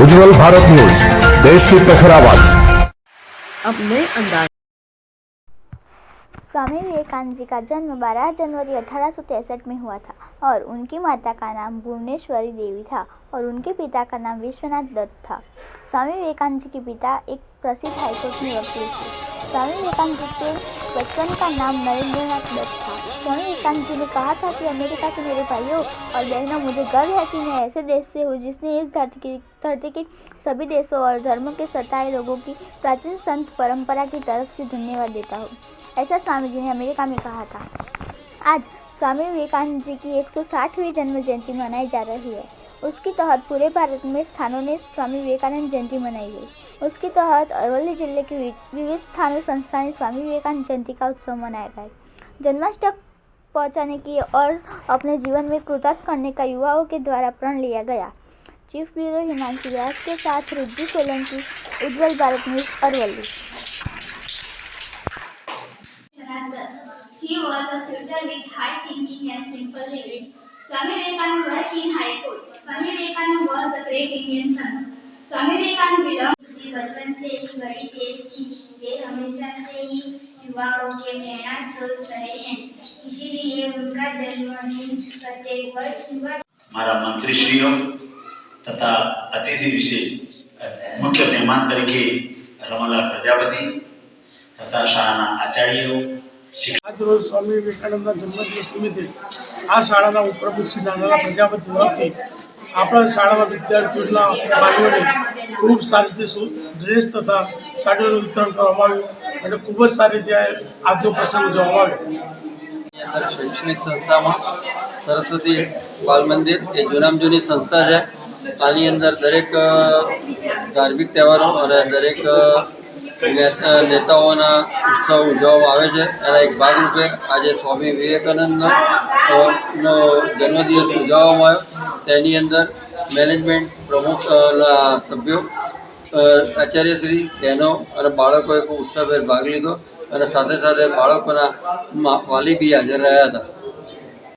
उज्जवल Bharat news, देश की प्रखर आवाज। अब नए अंदाज। स्वामी विवेकानंद जी का जन्म 12 जनवरी 1863 में हुआ था और उनकी माता का नाम भुवनेश्वरी देवी था और उनके पिता का नाम विश्वनाथ दत्त था। स्वामी विवेकानंद जी के पिता एक प्रसिद्ध हाईकोर्ट में वकील थे। स्वामी विवेकानंद जी के बचपन का नाम नरेंद्रनाथ दत्त था। स्वामी विवेकानंद जी ने कहा था कि अमेरिका के मेरे भाइयों और बहनों, मुझे गर्व है कि मैं ऐसे देश से हूँ जिसने इस धरती के सभी देशों और धर्मों के सताए लोगों की प्राचीन संत परंपरा की तरफ से धन्यवाद देता हूँ। ऐसा स्वामी जी ने अमेरिका में कहा था। आज स्वामी विवेकानंद जी की 160वीं जन्म जयंती मनाई जा रही है। उसके तहत पूरे भारत में स्थानों ने स्वामी विवेकानंद जयंती मनाई गई। उसके तहत अरवली जिले के विविध स्थानों संस्था ने स्वामी विवेकानंद जयंती का उत्सव मनाया गया। जन्माष्टमी तक पहुँचाने की और अपने जीवन में कृतार्थ करने का युवाओं के द्वारा प्रण लिया गया। चीफ ब्यूरो हिमांशु व्यास के साथ Rudri Solanki, Ujjwal Bharat news, Aravalli. He was a future with high thinking and simple living. Swami Vivekananda worked in High Court. Swami Vivekananda was a great Indian son. Swami Vivekananda belonged. बचपन से ही बड़ी तेज थी। वे हमेशा से ही युवाओं के प्रेरणा स्रोत रहे हैं, इसीलिए उनका जन्मदिन प्रत्येक वर्ष हुआ। मारा मंत्रीश्रीओ तथा अतिथि विशेष मुख्य मेहमान तरीके रमणलाल प्रजापति तथा शाळाना आचार्यो। आज रोज स्वामी विवेकानंद जन्मदिवस निमित्ते आ शाळाना उपप्रमुख श्री नानालाल प्रजापति तरफથી આપણા શાળાના વિદ્યાર્થીઓના વાલીઓને ખૂબ સારી રીતે ડ્રેસ તથા સાડીઓનું વિતરણ કરવામાં આવ્યું અને ખૂબ જ સારી રીતે આજનો પ્રસંગ ઉજવવામાં આવ્યો। शैक्षणिक संस्था में सरस्वती बाल मंदिर ये जूनाम जूनी संस्था है। आनी अंदर दरेक धार्मिक तहेवारों और दरेक नेताओं उत्सव उजवવામાં આવે છે। એના એક ભાગરૂપે આજે સ્વામી વિવેકાનંદનો જન્મદિવસ ઉજવવામાં આવ્યો। તેની અંદર મેનેજમેન્ટ પ્રમુખ સભ્યો, આચાર્યશ્રી, બહેનો અને બાળકોએ ખૂબ ઉત્સાહભેર ભાગ લીધો અને સાથે સાથે બાળકોના વાલી બી હાજર રહ્યા હતા।